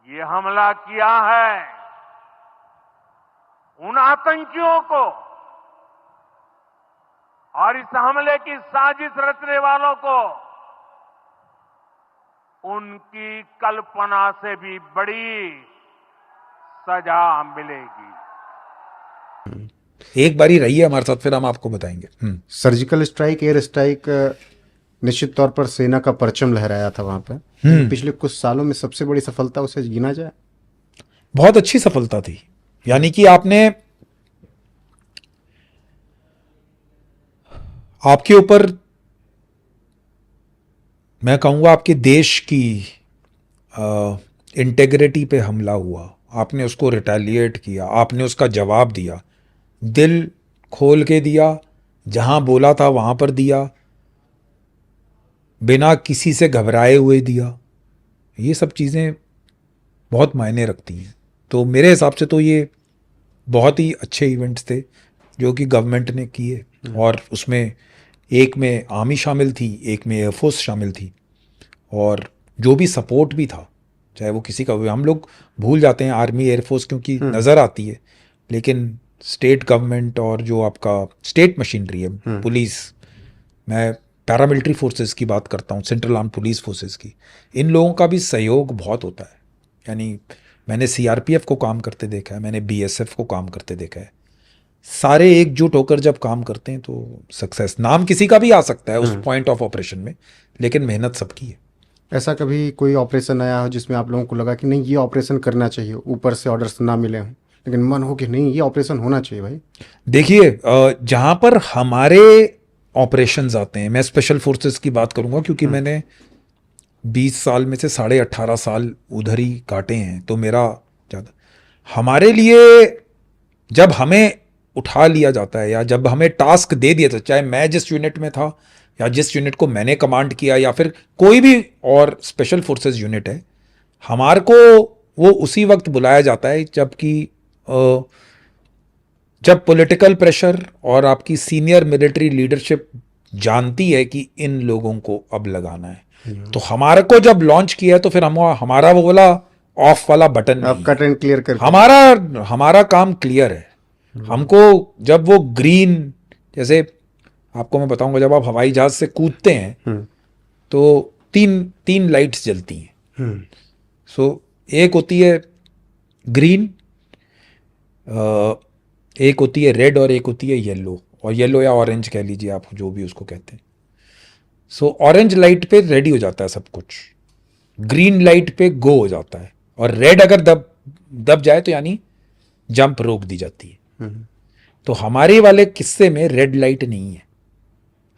ये हमला किया है उन आतंकियों को और इस हमले की साजिश रचने वालों को उनकी कल्पना से भी बड़ी सजा मिलेगी। एक बारी रहिए हमारे साथ, फिर हम आपको बताएंगे। सर्जिकल स्ट्राइक, एयर स्ट्राइक निश्चित तौर पर सेना का परचम लहराया था वहां पे। पिछले कुछ सालों में सबसे बड़ी सफलता उसे गिना जाए? बहुत अच्छी सफलता थी। यानी कि आपके ऊपर, मैं कहूंगा आपके देश की इंटेग्रिटी पे हमला हुआ, आपने उसको रिटेलिएट किया, आपने उसका जवाब दिया, दिल खोल के दिया, जहां बोला था वहां पर दिया, बिना किसी से घबराए हुए दिया। ये सब चीज़ें बहुत मायने रखती हैं। तो मेरे हिसाब से तो ये बहुत ही अच्छे इवेंट्स थे जो कि गवर्नमेंट ने किए, और उसमें एक में आर्मी शामिल थी, एक में एयरफोर्स शामिल थी, और जो भी सपोर्ट भी था, चाहे वो किसी का, हम लोग भूल जाते हैं आर्मी एयरफोर्स क्योंकि नज़र आती है, लेकिन स्टेट गवर्नमेंट और जो आपका स्टेट मशीनरी है, पुलिस, मैं पैरामिलिट्री फोर्सेस की बात करता हूँ, सेंट्रल आर्म पुलिस फोर्सेस की, इन लोगों का भी सहयोग बहुत होता है। यानी मैंने सीआरपीएफ को काम करते देखा है, मैंने बीएसएफ को काम करते देखा है। सारे एकजुट होकर जब काम करते हैं तो सक्सेस, नाम किसी का भी आ सकता है उस पॉइंट ऑफ ऑपरेशन में, लेकिन मेहनत सबकी है। ऐसा कभी कोई ऑपरेशन आया हो जिसमें आप लोगों को लगा कि नहीं ये ऑपरेशन करना चाहिए, ऊपर से ऑर्डर्स ना मिले हों, लेकिन मन हो कि नहीं ये ऑपरेशन होना चाहिए भाई? देखिए, जहां पर हमारे ऑपरेशंस आते हैं, मैं स्पेशल फोर्सेस की बात करूंगा क्योंकि मैंने 20 साल में से 18.5 साल उधर ही काटे हैं, तो मेरा ज़्यादा, हमारे लिए जब हमें उठा लिया जाता है या जब हमें टास्क दे दिया था, चाहे मैं जिस यूनिट में था या जिस यूनिट को मैंने कमांड किया या फिर कोई भी और स्पेशल फोर्सेस यूनिट है, हमारे को वो उसी वक्त बुलाया जाता है जबकि जब पॉलिटिकल प्रेशर और आपकी सीनियर मिलिट्री लीडरशिप जानती है कि इन लोगों को अब लगाना है। तो हमारे को जब लॉन्च किया है तो फिर हमारा वो वाला ऑफ वाला बटन आप कट एंड क्लियर कर, हमारा काम क्लियर है। हमको जब वो ग्रीन, जैसे आपको मैं बताऊंगा, जब आप हवाई जहाज से कूदते हैं तो तीन लाइट्स जलती हैं। सो एक होती है ग्रीन, एक होती है रेड और एक होती है येलो, और येलो या ऑरेंज कह लीजिए आप, जो भी उसको कहते हैं। सो ऑरेंज लाइट पे रेडी हो जाता है सब कुछ, ग्रीन लाइट पे गो हो जाता है, और रेड अगर दब जाए तो यानी जंप रोक दी जाती है। तो हमारे वाले किस्से में रेड लाइट नहीं है,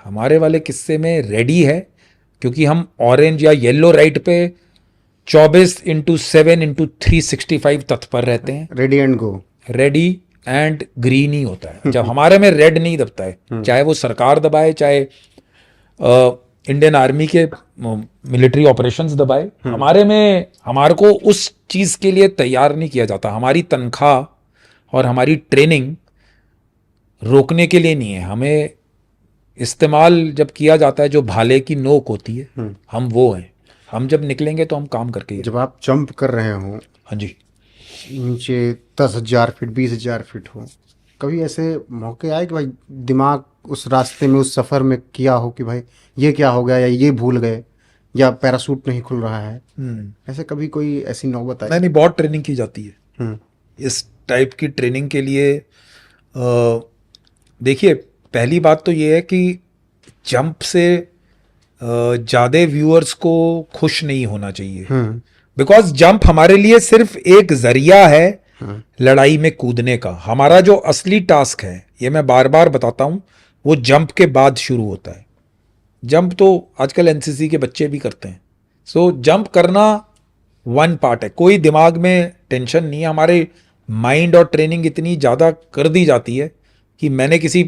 हमारे वाले किस्से में रेडी है, क्योंकि हम ऑरेंज या येलो लाइट पे 24/7/365 तत्पर रहते हैं। Ready and go, ready and green ही होता है। जब हमारे में रेड नहीं दबता है, चाहे वो सरकार दबाए, चाहे इंडियन आर्मी के मिलिट्री ऑपरेशंस दबाए, हमारे को उस चीज के लिए तैयार नहीं किया जाता। हमारी तनख्वाह और हमारी ट्रेनिंग रोकने के लिए नहीं है, हमें इस्तेमाल जब किया जाता है जो भाले की नोक होती है, हम वो हैं। हम जब निकलेंगे तो हम काम करके। जब आप जंप कर रहे हो, हाँ जी, नीचे 10,000 फीट 20,000 फीट हो, कभी ऐसे मौके आए कि भाई दिमाग उस रास्ते में, उस सफ़र में किया हो कि भाई ये क्या हो गया, या ये भूल गए, या पैराशूट नहीं खुल रहा है? ऐसे कभी कोई ऐसी नौबत आई? नहीं, बहुत ट्रेनिंग की जाती है इस टाइप की ट्रेनिंग के लिए। देखिए, पहली बात तो ये है कि जंप से ज़्यादा व्यूअर्स को खुश नहीं होना चाहिए, बिकॉज जंप हमारे लिए सिर्फ एक जरिया है लड़ाई में कूदने का। हमारा जो असली टास्क है, ये मैं बार बार बताता हूं, वो जंप के बाद शुरू होता है। जंप तो आजकल एनसीसी के बच्चे भी करते हैं। सो जंप करना वन पार्ट है, कोई दिमाग में टेंशन नहीं है। हमारे माइंड और ट्रेनिंग इतनी ज़्यादा कर दी जाती है कि मैंने किसी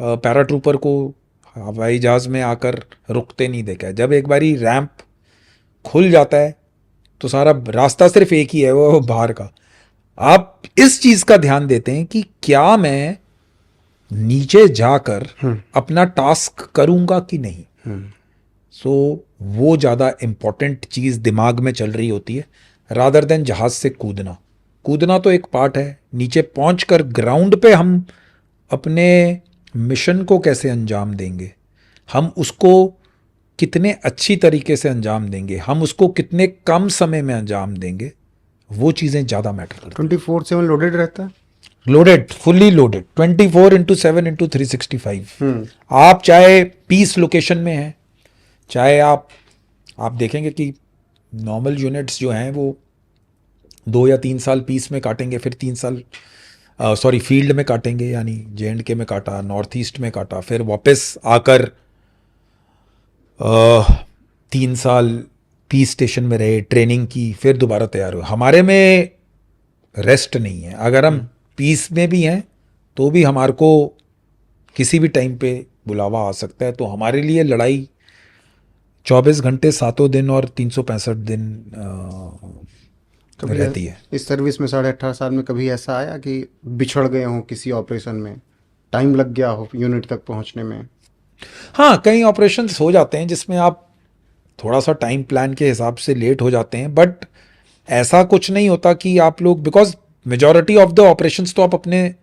पैराट्रूपर को हवाई जहाज में आकर रुकते नहीं देखा है। जब एक बारी रैंप खुल जाता है तो सारा रास्ता सिर्फ एक ही है, वो बाहर का। आप इस चीज का ध्यान देते हैं कि क्या मैं नीचे जाकर अपना टास्क करूंगा कि नहीं। सो वो ज्यादा इंपॉर्टेंट चीज दिमाग में चल रही होती है, रादर देन जहाज से कूदना। कूदना तो एक पार्ट है, नीचे पहुंचकर ग्राउंड पे हम अपने मिशन को कैसे अंजाम देंगे, हम उसको कितने अच्छी तरीके से अंजाम देंगे, हम उसको कितने कम समय में अंजाम देंगे, वो चीज़ें ज़्यादा मैटर करती 24/7 लोडेड रहता है। हैं। Loaded, fully loaded, 24/7/365। आप चाहे पीस लोकेशन में हैं, चाहे आप देखेंगे कि नॉर्मल यूनिट्स जो हैं वो 2 या 3 साल पीस में काटेंगे, फिर 3 साल फील्ड में काटेंगे, यानी J&K में काटा, नॉर्थ ईस्ट में काटा, फिर वापस आकर 3 साल पीस स्टेशन में रहे, ट्रेनिंग की, फिर दोबारा तैयार हुए। हमारे में रेस्ट नहीं है। अगर हम पीस में भी हैं तो भी हमारे को किसी भी टाइम पे बुलावा आ सकता है। तो हमारे लिए लड़ाई 24 घंटे 7 दिन और 365 दिन कभी रहती है। इस सर्विस में 18.5 साल में कभी ऐसा आया कि बिछड़ गए हों किसी ऑपरेशन में, टाइम लग गया हो यूनिट तक पहुंचने में? हाँ, कई ऑपरेशंस हो जाते हैं जिसमें आप थोड़ा सा टाइम प्लान के हिसाब से लेट हो जाते हैं, बट ऐसा कुछ नहीं होता कि आप लोग, because majority of the operations तो आप अपने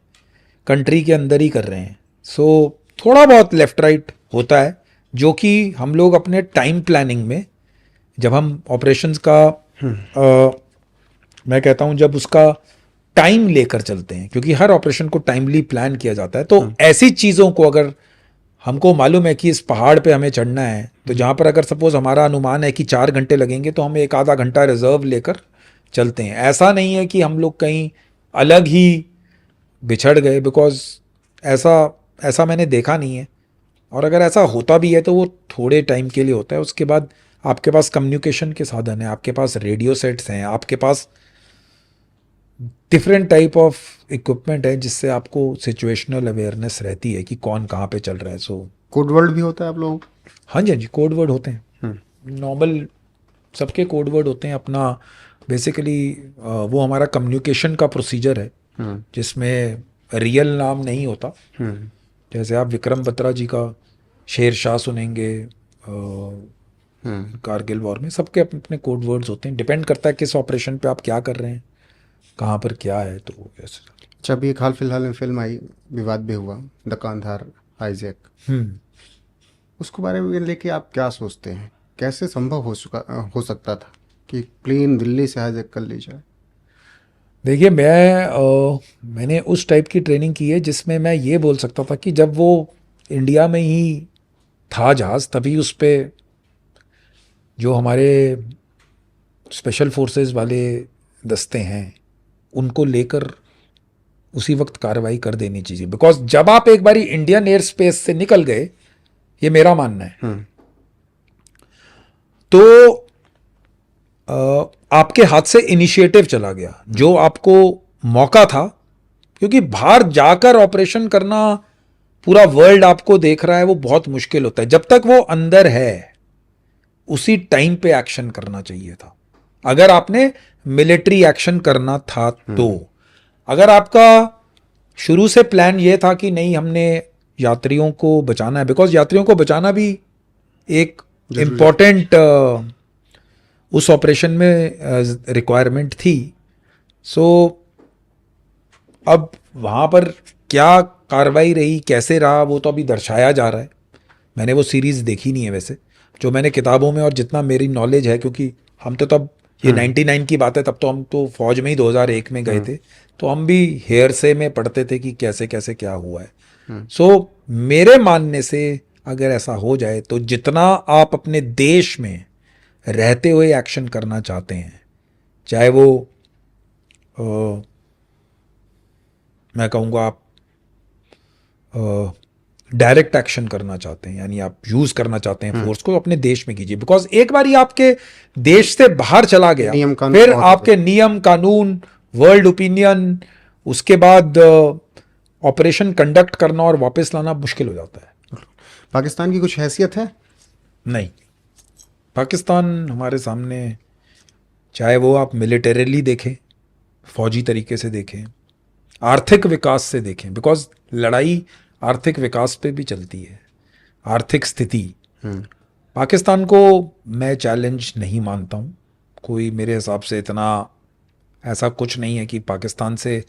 कंट्री के अंदर ही कर रहे हैं, सो थोड़ा बहुत लेफ्ट राइट होता है, जो कि हम लोग अपने टाइम प्लानिंग में, जब हम ऑपरेशंस का मैं कहता हूं जब उसका टाइम लेकर चलते हैं, क्योंकि हर ऑपरेशन को टाइमली प्लान किया जाता है, तो ऐसी चीज़ों को अगर हमको मालूम है कि इस पहाड़ पे हमें चढ़ना है, तो जहाँ पर अगर सपोज हमारा अनुमान है कि 4 घंटे लगेंगे, तो हम 1 आधा घंटा रिजर्व लेकर चलते हैं। ऐसा नहीं है कि हम लोग कहीं अलग ही बिछड़ गए, बिकॉज ऐसा मैंने देखा नहीं है। और अगर ऐसा होता भी है तो वो थोड़े टाइम के लिए होता है। उसके बाद आपके पास कम्युनिकेशन के साधन है, आपके पास रेडियो सेट्स हैं, आपके पास डिफरेंट टाइप ऑफ इक्विपमेंट है, जिससे आपको सिचुएशनल अवेयरनेस रहती है कि कौन कहाँ पे चल रहा है। सो कोड वर्ड भी होता है आप लोगों को? हाँ जी, हाँ जी, कोड वर्ड होते हैं, नॉर्मल सबके कोड वर्ड होते हैं। अपना बेसिकली वो हमारा कम्युनिकेशन का प्रोसीजर है, जिसमें रियल नाम नहीं होता। जैसे आप विक्रम बत्रा जी का शेर शाह सुनेंगे कारगिल वॉर में, सबके अपने अपने कोड वर्ड्स होते हैं। डिपेंड करता है किस ऑपरेशन पे आप क्या कर रहे हैं, कहाँ पर क्या है, तो ऐसे। अच्छा, अभी एक हाल फिलहाल में फिल्म आई, विवाद भी हुआ, द कांधार आइजैक, उसको बारे में लेके आप क्या सोचते हैं? कैसे संभव हो सकता था कि प्लेन दिल्ली से हाईजैक कर ली जाए? देखिए, मैंने उस टाइप की ट्रेनिंग की है जिसमें मैं ये बोल सकता था कि जब वो इंडिया में ही था जहाज़, तभी उस पे जो हमारे स्पेशल फोर्सेस वाले दस्ते हैं उनको लेकर उसी वक्त कार्रवाई कर देनी चाहिए। बिकॉज जब आप एक बारी इंडियन एयर स्पेस से निकल गए, ये मेरा मानना है, तो आपके हाथ से इनिशिएटिव चला गया, जो आपको मौका था। क्योंकि बाहर जाकर ऑपरेशन करना, पूरा वर्ल्ड आपको देख रहा है, वो बहुत मुश्किल होता है। जब तक वो अंदर है, उसी टाइम पे एक्शन करना चाहिए था, अगर आपने मिलिट्री एक्शन करना था तो। अगर आपका शुरू से प्लान ये था कि नहीं, हमने यात्रियों को बचाना है, बिकॉज यात्रियों को बचाना भी एक इम्पॉर्टेंट उस ऑपरेशन में रिक्वायरमेंट थी। सो अब वहाँ पर क्या कार्रवाई रही, कैसे रहा, वो तो अभी दर्शाया जा रहा है। मैंने वो सीरीज़ देखी नहीं है वैसे, जो मैंने किताबों में और जितना मेरी नॉलेज है, क्योंकि हम तो तब, ये 99 की बात है, तब तो हम तो फौज में ही 2001 में गए थे, तो हम भी हेयरसे में पढ़ते थे कि कैसे कैसे क्या हुआ है। सो मेरे मानने से अगर ऐसा हो जाए, तो जितना आप अपने देश में रहते हुए एक्शन करना चाहते हैं, चाहे वो मैं कहूँगा आप डायरेक्ट एक्शन करना चाहते हैं, यानी आप यूज करना चाहते हैं फोर्स को, अपने देश में कीजिए। बिकॉज एक बार ही आपके देश से बाहर चला गया, फिर आपके नियम कानून, वर्ल्ड ओपिनियन, उसके बाद ऑपरेशन कंडक्ट करना और वापस लाना मुश्किल हो जाता है। पाकिस्तान की कुछ हैसियत है? नहीं, पाकिस्तान हमारे सामने, चाहे वो आप मिलिटरीली देखें, फौजी तरीके से देखें, आर्थिक विकास से देखें, बिकॉज लड़ाई आर्थिक विकास पे भी चलती है, आर्थिक स्थिति। पाकिस्तान को मैं चैलेंज नहीं मानता हूँ, कोई मेरे हिसाब से इतना ऐसा कुछ नहीं है कि पाकिस्तान से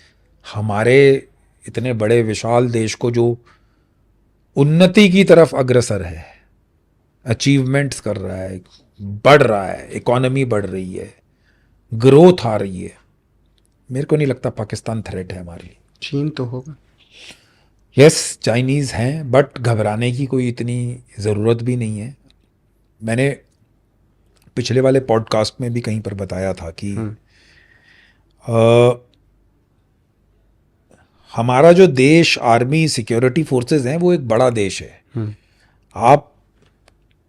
हमारे इतने बड़े विशाल देश को जो उन्नति की तरफ अग्रसर है, अचीवमेंट्स कर रहा है, बढ़ रहा है, इकोनॉमी बढ़ रही है, ग्रोथ आ रही है, मेरे को नहीं लगता पाकिस्तान थ्रेट है हमारे लिए। चीन तो होगा। यस, चाइनीज़ हैं, बट घबराने की कोई इतनी ज़रूरत भी नहीं है। मैंने पिछले वाले पॉडकास्ट में भी कहीं पर बताया था कि हमारा जो देश, आर्मी, सिक्योरिटी फोर्सेस हैं, वो एक बड़ा देश है। आप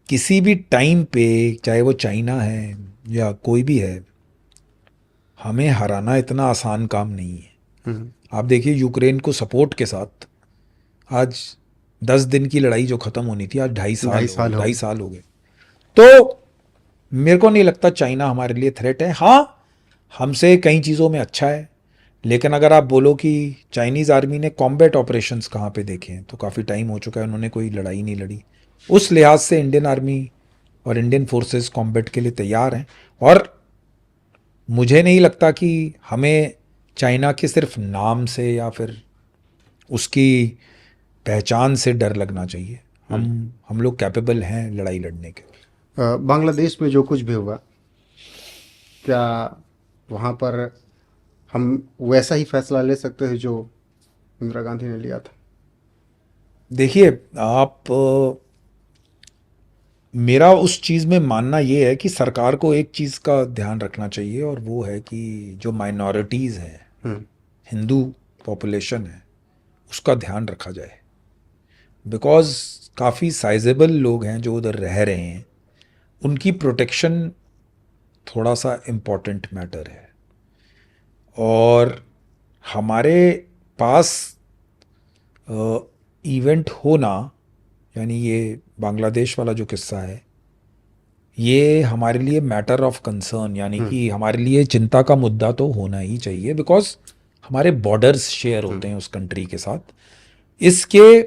किसी भी टाइम पे, चाहे वो चाइना है या कोई भी है, हमें हराना इतना आसान काम नहीं है। आप देखिए यूक्रेन को सपोर्ट के साथ आज 10 दिन की लड़ाई जो खत्म होनी थी, आज 2.5 साल हो गए। तो मेरे को नहीं लगता चाइना हमारे लिए थ्रेट है। हाँ, हमसे कई चीज़ों में अच्छा है, लेकिन अगर आप बोलो कि चाइनीज़ आर्मी ने कॉम्बैट ऑपरेशंस कहाँ पे देखे हैं, तो काफ़ी टाइम हो चुका है, उन्होंने कोई लड़ाई नहीं लड़ी। उस लिहाज से इंडियन आर्मी और इंडियन फोर्सेस कॉम्बैट के लिए तैयार हैं, और मुझे नहीं लगता कि हमें चाइना के सिर्फ नाम से या फिर उसकी पहचान से डर लगना चाहिए। हम लोग कैपेबल हैं लड़ाई लड़ने के। बांग्लादेश में जो कुछ भी हुआ, क्या वहाँ पर हम वैसा ही फैसला ले सकते हैं जो इंदिरा गांधी ने लिया था? देखिए, आप मेरा उस चीज़ में मानना ये है कि सरकार को एक चीज़ का ध्यान रखना चाहिए, और वो है कि जो माइनॉरिटीज़ हैं, हिंदू पॉपुलेशन है, उसका ध्यान रखा जाए। बिकॉज़ काफ़ी साइजेबल लोग हैं जो उधर रह रहे हैं, उनकी प्रोटेक्शन थोड़ा सा इम्पॉर्टेंट मैटर है। और हमारे पास इवेंट होना, यानी ये बांग्लादेश वाला जो किस्सा है, ये हमारे लिए मैटर ऑफ कंसर्न, यानी कि हमारे लिए चिंता का मुद्दा तो होना ही चाहिए, बिकॉज हमारे बॉर्डर्स शेयर होते हैं उस कंट्री के साथ। इसके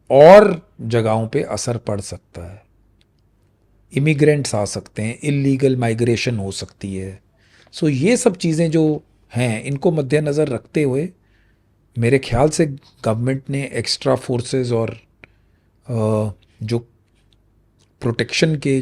और जगहों पे असर पड़ सकता है, इमिग्रेंट्स आ सकते हैं, इलीगल माइग्रेशन हो सकती है। सो ये सब चीज़ें जो हैं, इनको मद्देनज़र रखते हुए मेरे ख्याल से गवर्नमेंट ने एक्स्ट्रा फोर्सेस और जो प्रोटेक्शन के